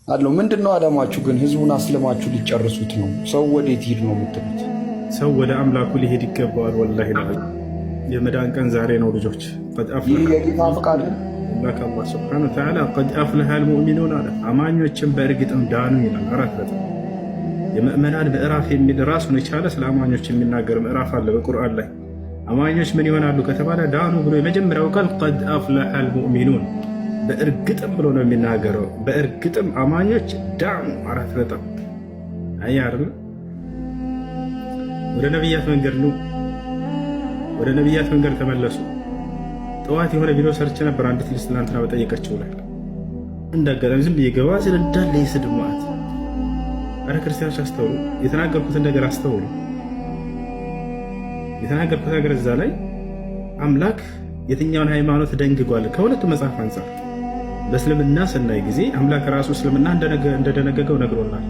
አለው። ምንድነው አላማችሁ ግን? ህዝቡን አስለማችሁ ሊጨርሱት ነው? ሰው ወዴት ሂድ ነው የምትሉት? ሰው ወደ አምላኩ ሊሄድ ይገባዋል። ወላሂ የመዳን ቀን ዛሬ ነው ልጆች። ይህ የጌታ ፈቃድ ነው። አላህ ሱብሓነሁ ወተዓላ ቀድ አፍለሐል ሙእሚኑን አለ። አማኞችን በእርግጥም ዳኑ ይላል። አራት ነጥብ። የምእመናን ምዕራፍ የሚል ራሱን የቻለ ስለ አማኞች የሚናገር ምዕራፍ አለ በቁርአን ላይ። አማኞች ምን ይሆናሉ ከተባለ ዳኑ ብሎ የመጀመሪያው ቃል ቀድ አፍለሐል ሙእሚኑን በእርግጥም ብሎ ነው የሚናገረው። በእርግጥም አማኞች ዳኑ። አራት ነጥብ። አያር ወደ ነቢያት መንገድ ነው። ወደ ነቢያት መንገድ ተመለሱ። ጠዋት የሆነ ቪዲዮ ሰርች ነበር። አንዲት ልጅ ትናንትና በጠየቀችው ላይ እንዳጋጣሚ ዝም ብዬ ገባ ስለ እንዳለ የስድብ ማለት። አረ ክርስቲያኖች አስተውሉ፣ የተናገርኩትን ነገር አስተውሉ። የተናገርኩት ነገር እዛ ላይ አምላክ የትኛውን ሃይማኖት ደንግጓል? ከሁለቱ መጽሐፍ አንጻር በእስልምና ስናይ ጊዜ አምላክ ራሱ እስልምና እንደደነገገው ነግሮናል።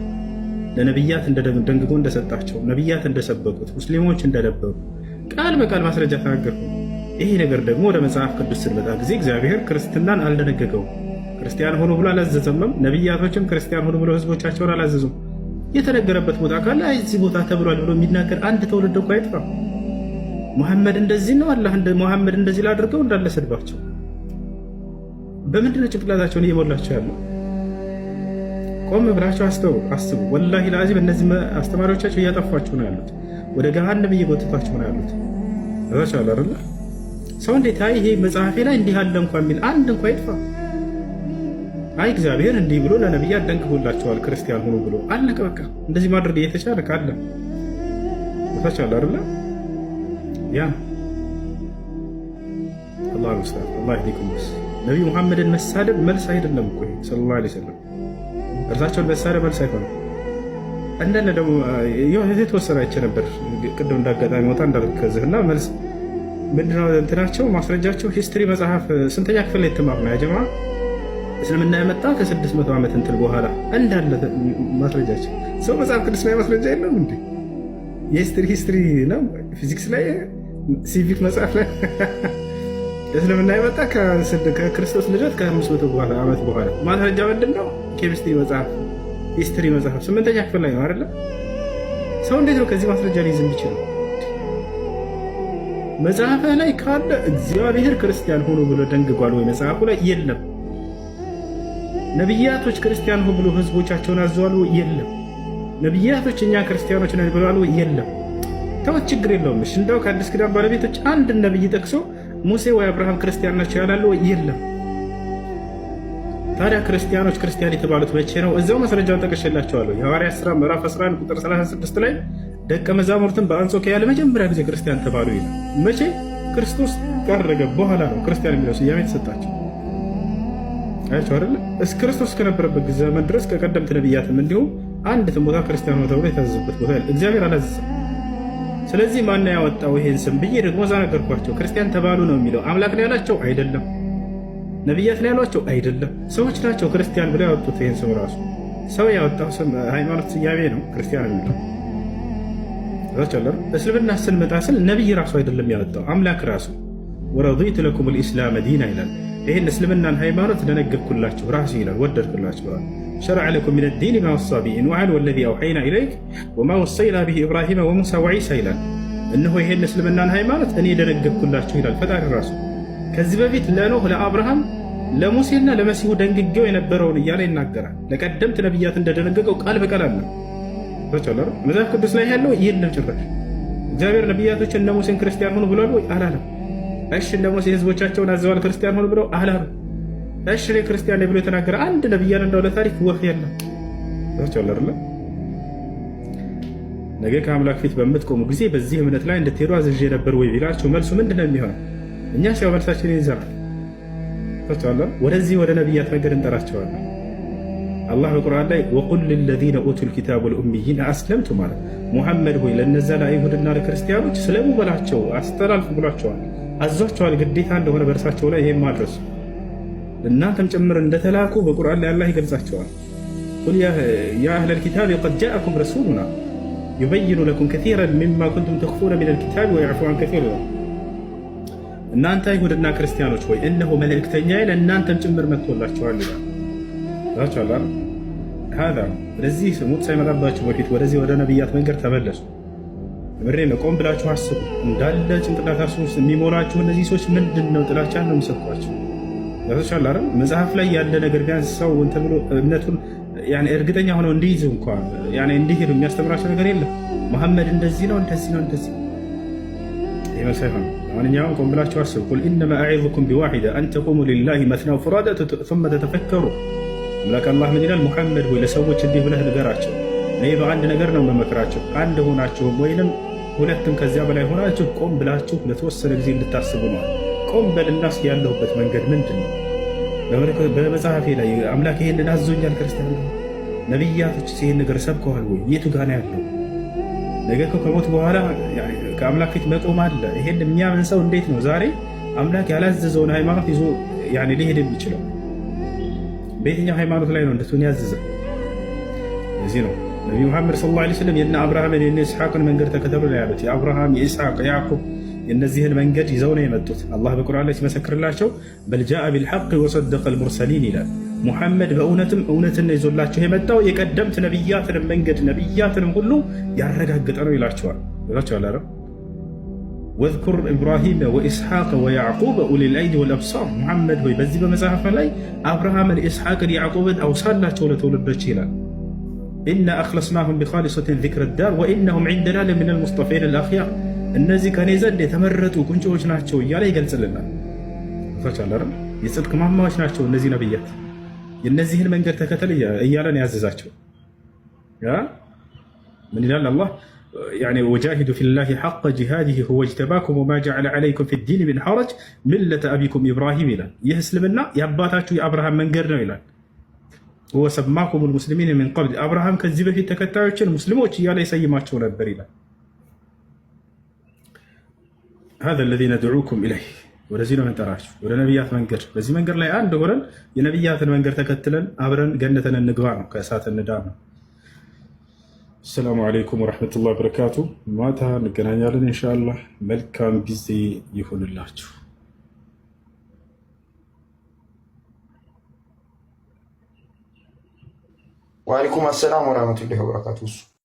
ለነቢያት ደንግጎ እንደሰጣቸው፣ ነቢያት እንደሰበኩት፣ ሙስሊሞች እንደነበሩ ቃል በቃል ማስረጃ ተናገርኩ። ይሄ ነገር ደግሞ ወደ መጽሐፍ ቅዱስ ስንመጣ ጊዜ እግዚአብሔር ክርስትናን አልደነገገውም። ክርስቲያን ሆኑ ብሎ አላዘዘምም። ነቢያቶችም ክርስቲያን ሆኑ ብሎ ህዝቦቻቸውን አላዘዙም። የተነገረበት ቦታ ካለ እዚህ ቦታ ተብሏል ብሎ የሚናገር አንድ ትውልድ እኮ አይጥፋም። ሙሐመድ እንደዚህ ነው፣ አላህ ሙሐመድ እንደዚህ ላድርገው እንዳለ ስድባቸው በምንድነው ጭንቅላታቸውን እየሞላቸው ያለው? ቆም ብላቸው አስቡ። ወላሂ ለአዚም እነዚህ አስተማሪዎቻቸው እያጠፏቸው ነው ያሉት። ወደ ገሃነም እየጎተቷቸው ነው ያሉት። እዛቻለ አይደለ? ሰው እንዴት አይ ይሄ መጽሐፌ ላይ እንዲህ አለ እንኳን የሚል አንድ እንኳን ይጥፋ። አይ እግዚአብሔር እንዲህ ብሎ ለነቢያት ደንግጎላቸዋል ክርስቲያን ሆኖ ብሎ አለቀ በቃ። እንደዚህ ማድረግ እየተቻለ ካለ እዛቻለ አይደለ? ያ አላህ ይስጣል። አላህ ይዲኩም። ነብዩ መሐመድን መሳደብ መልስ አይደለም እኮ ሰለላሁ ዐለይሂ ወሰለም። እርሳቸውን መሳደብ መልስ አይሆንም። እንደነ ደግሞ የተወሰነ አይቼ ነበር ቅድም እንዳጋጣሚ ወጣ እንዳልከዝህና መልስ ምንድነው እንትናቸው ማስረጃቸው ሂስትሪ መጽሐፍ ስንተኛ ክፍል ላይ ተማር ነው ያጀማ እስልምና የመጣ ከ600 ዓመት እንትን በኋላ እንዳለ ማስረጃቸው። ሰው መጽሐፍ ቅዱስ ላይ ማስረጃ የለም እንዴ? የሂስትሪ ነው ፊዚክስ ላይ ሲቪክ መጽሐፍ ላይ እስልምና የመጣ ከክርስቶስ ልደት ከ500 ዓመት በኋላ ማስረጃ ምንድነው? ኬሚስትሪ መጽሐፍ ሂስትሪ መጽሐፍ 8ኛ ክፍል ላይ ነው አይደለ? ሰው እንዴት ነው ከዚህ ማስረጃ ሊይዝ የሚችለው? መጽሐፍ ላይ ካለ እግዚአብሔር ክርስቲያን ሆኖ ብሎ ደንግጓል ወይ? መጽሐፉ ላይ የለም። ነቢያቶች ክርስቲያን ሆኖ ብሎ ህዝቦቻቸውን አዘዋል ወይ? የለም። ነቢያቶች እኛ ክርስቲያኖች ነን ብለዋል ወይ? የለም። ተወት፣ ችግር የለውም። እሺ እንደው ከአዲስ ኪዳን ባለቤቶች አንድ ነብይ ጠቅሶ ሙሴ ወይ አብርሃም ክርስቲያን ናቸው ያላሉ ወይ? የለም። ታዲያ ክርስቲያኖች ክርስቲያን የተባሉት መቼ ነው? እዛው ማስረጃውን ጠቅሼላቸዋለሁ። የሐዋርያት ሥራ ምዕራፍ 11 ቁጥር 36 ላይ ደቀ መዛሙርትን በአንጾኪያ ለመጀመሪያ ጊዜ ክርስቲያን ተባሉ ይላል። መቼ? ክርስቶስ ካረገ በኋላ ነው ክርስቲያን የሚለው ስያሜ የተሰጣቸው። አያቸው አይደለ? እስከ ክርስቶስ ከነበረበት ዘመን ድረስ ከቀደምት ነቢያትም እንዲሁም አንዲትም ቦታ ክርስቲያን ነው ተብሎ የታዘዘበት ቦታ ያለ እግዚአብሔር አላዘዘም። ስለዚህ ማን ያወጣው ይሄን ስም ብዬ ደግሞ እዛ ነገርኳቸው። ክርስቲያን ተባሉ ነው የሚለው አምላክ ነው ያላቸው አይደለም። ነቢያት ነው ያሏቸው አይደለም። ሰዎች ናቸው ክርስቲያን ብለው ያወጡት። ይሄን ስም ራሱ ሰው ያወጣው ስም ሃይማኖት ስያሜ ነው ክርስቲያን የሚለው። እስልምና ስንመጣ ስል ነቢይ ራሱ አይደለም ያወጣው አምላክ ራሱ። ወረዲቱ ለኩም ልኢስላም ዲና ይላል። ይህን እስልምናን ሃይማኖት ደነገግኩላችሁ ራሱ ይላል፣ ወደድኩላችሁ ብሏል። ሸረዐ ለኩም ሚነ ዲን ማ ወሳ ቢሂ ኑሐን ወለዚ አውሐይና ኢለይክ ወማ ወሰይና ቢሂ ኢብራሂመ ወሙሳ ወዒሳ ይላል። እነሆ ይህን እስልምናን ሃይማኖት እኔ ደነገግኩላችሁ ይላል ፈጣሪ ራሱ። ከዚህ በፊት ለኖህ ለአብርሃም ለሙሴና ለመሲሁ ደንግጌው የነበረውን እያለ ይናገራል። ለቀደምት ነቢያት እንደደነገገው ቃል በቃል አለ። መጽሐፍ ቅዱስ ላይ ያለው ይህን ጭራሽ እግዚአብሔር ነቢያቶች እነ ሙሴን ክርስቲያን ሆኑ ብሏል ወይ? አላለም። እሺ እነ ሙሴ ህዝቦቻቸውን አዘዋል ክርስቲያን ሆኑ ብለው አላሉ። እሺ እኔ ክርስቲያን ነኝ ብሎ የተናገረ አንድ ነቢያን እንደው ለታሪክ ወፍ የለም። ነገ ከአምላክ ፊት በምትቆሙ ጊዜ በዚህ እምነት ላይ እንድትሄዱ አዝዤ ነበር ወይ ቢላቸው መልሱ ምንድን ነው የሚሆነው? እኛ ሲያው መልሳችን ይዘናል። ወደዚህ ወደ ነቢያት ነገር እንጠራቸዋለን። አላህ በቁርአን ላይ ወቁል ለለዚነ ኡቱል ኪታብ ወልኡሚይን አስለምቱ ማለት ሙሐመድ ሆይ ለነዛ ለአይሁድና ለክርስቲያኖች ስለሙ በላቸው አስተላልፉ ብሏቸዋል፣ አዟቸዋል። ግዴታ እንደሆነ በእርሳቸው ላይ ይሄን ማድረሱ እናንተም ጭምር እንደተላኩ በቁርአን ላይ አላህ ይገልጻቸዋል። ቁል ያ አህለል ኪታብ ቀድ ጃአኩም ረሱሉና ዩበይኑ ለኩም ከሲረን ሚማ ኩንቱም ተኽፉነ ሚነል ኪታብ ወየዕፉ ዐን ከሲር። እናንተ አይሁድና ክርስቲያኖች ሆይ እነሆ መልእክተኛዬ ለእናንተም ጭምር መጥቶላችኋል ይላል። ሀዛ ወደዚህ ሙት ሳይመጣባችሁ በፊት ወደዚህ ወደ ነቢያት መንገድ ተመለሱ። ምሬ ነው። ቆም ብላችሁ አስቡ። እንዳለ ጭንቅላታችሁ ውስጥ የሚሞላችሁ እነዚህ ሰዎች ምንድን ነው ጥላቻን ነው የሚሰብኳቸው። ያተሻል አይደል? መጽሐፍ ላይ ያለ ነገር ቢያንስ ሰው እንትን ብሎ እምነቱን እርግጠኛ ሆነው እንዲይዝ እንኳን እንዲሄዱ የሚያስተምራቸው ነገር የለም። መሐመድ እንደዚህ ነው እንደዚህ ነው እንደዚህ ይህ መልስ አይሆንም። ማንኛውም ቆም ብላችሁ አስቡ። ቁል ኢነማ አዒዙኩም ቢዋሒዳ አን ተቁሙ ሊላሂ መስና ወፉራዳ ሱመ ተተፈከሩ። አምላክ አላህ ምን ይላል? ሙሐመድ ወይ ለሰዎች እንዲህ ብለህ ንገራቸው፣ እኔ በአንድ ነገር ነው መመክራቸው፣ አንድ ሆናችሁም ወይንም ሁለትም ከዚያ በላይ ሆናችሁ ቆም ብላችሁ ለተወሰነ ጊዜ እንድታስቡ ነው። ቆም በልና እስኪ ያለሁበት መንገድ ምንድን ነው? በመጽሐፌ ላይ አምላክ ይሄንን አዞኛል። ክርስቲያን ነቢያቶች ይሄን ነገር ሰብከዋል ወይ? የቱ ጋር ነው ያለው? ነገ ከሞት በኋላ ከአምላክ ፊት መቆም አለ። ይሄን የሚያምን ሰው እንዴት ነው ዛሬ አምላክ ያላዘዘውን ሃይማኖት ይዞ ሊሄድ የሚችለው? በየትኛው ሃይማኖት ላይ ነው እንደቱን ያዘዘ? እዚህ ነው ነቢዩ መሐመድ ሰለላሁ ዐለይሂ ወሰለም የነ አብርሃምን የነ ኢስሐቅን መንገድ ተከተሉ ነው ያሉት። የአብርሃም የኢስሐቅ የያዕቁብ የእነዚህን መንገድ ይዘው ነው የመጡት። አላህ በቁርአን ላይ ሲመሰክርላቸው በልጃአ ቢልሐቅ ወሰደቀ ልሙርሰሊን ይላል። ሙሐመድ በእውነትም እውነትን ይዞላቸው የመጣው የቀደምት ነቢያትንም መንገድ ነቢያትንም ሁሉ ያረጋገጠ ነው ይላቸዋል። ይላቸዋል አረ ወዝኩር ኢብራሂም ወኢስሐቅ ወያዕቁብ ኡሊል አይዲ ወልአብሳር። ሙሐመድ ሆይ በዚህ በመጽሐፍ ላይ አብርሃምን፣ ኢስሐቅን፣ ያዕቁብን አውሳላቸው ለትውልዶች ይላል። ኢና አኽለስናሁም ቢኻሊሰትን ዚክረ ዳር ወኢነሁም ዒንደና ለሚነል ሙስጠፊን አልአኽያር። እነዚህ ከኔ ዘንድ የተመረጡ ቁንጮዎች ናቸው እያለ ይገልጽልናል። ታቻላረ የጽድቅ ማማዎች ናቸው እነዚህ ነብያት። የነዚህን መንገድ ተከተል እያለን ያዘዛቸው ምን ይላል አላህ? ወጃሂዱ ፊላሂ ሐቀ ጂሃዲሂ ሁወ እጅተባኩም ወማ ጀዐለ ዐለይኩም ፊዲን ሚን ሐረጅ ሚለተ አቢኩም ኢብራሂም ይላል። ይህ እስልምና የአባታችሁ የአብርሃም መንገድ ነው ይላል። ሁወ ሰማኩም ልሙስሊሚን ሚን ቀብል፣ አብርሃም ከዚህ በፊት ተከታዮችን ሙስሊሞች እያለ ይሰይማቸው ነበር ይላል። ሀዛ አለዚ ነድዑኩም ኢለይህ፣ ወደዚህ ነው መንጠራችሁ፣ ወደ ነቢያት መንገድ። በዚህ መንገድ ላይ አንድ ሆነን የነቢያትን መንገድ ተከትለን አብረን ገነትን እንግባ ነው፣ ከእሳት እንዳን ነው። አሰላሙ አለይኩም ወረሕመቱላሂ ወበረካቱ። ማታ እንገናኛለን ኢንሻአላህ። መልካም ጊዜ ይሁንላችሁ። ወአለይኩም አሰላም ወረሕመቱላሂ ወበረካቱ።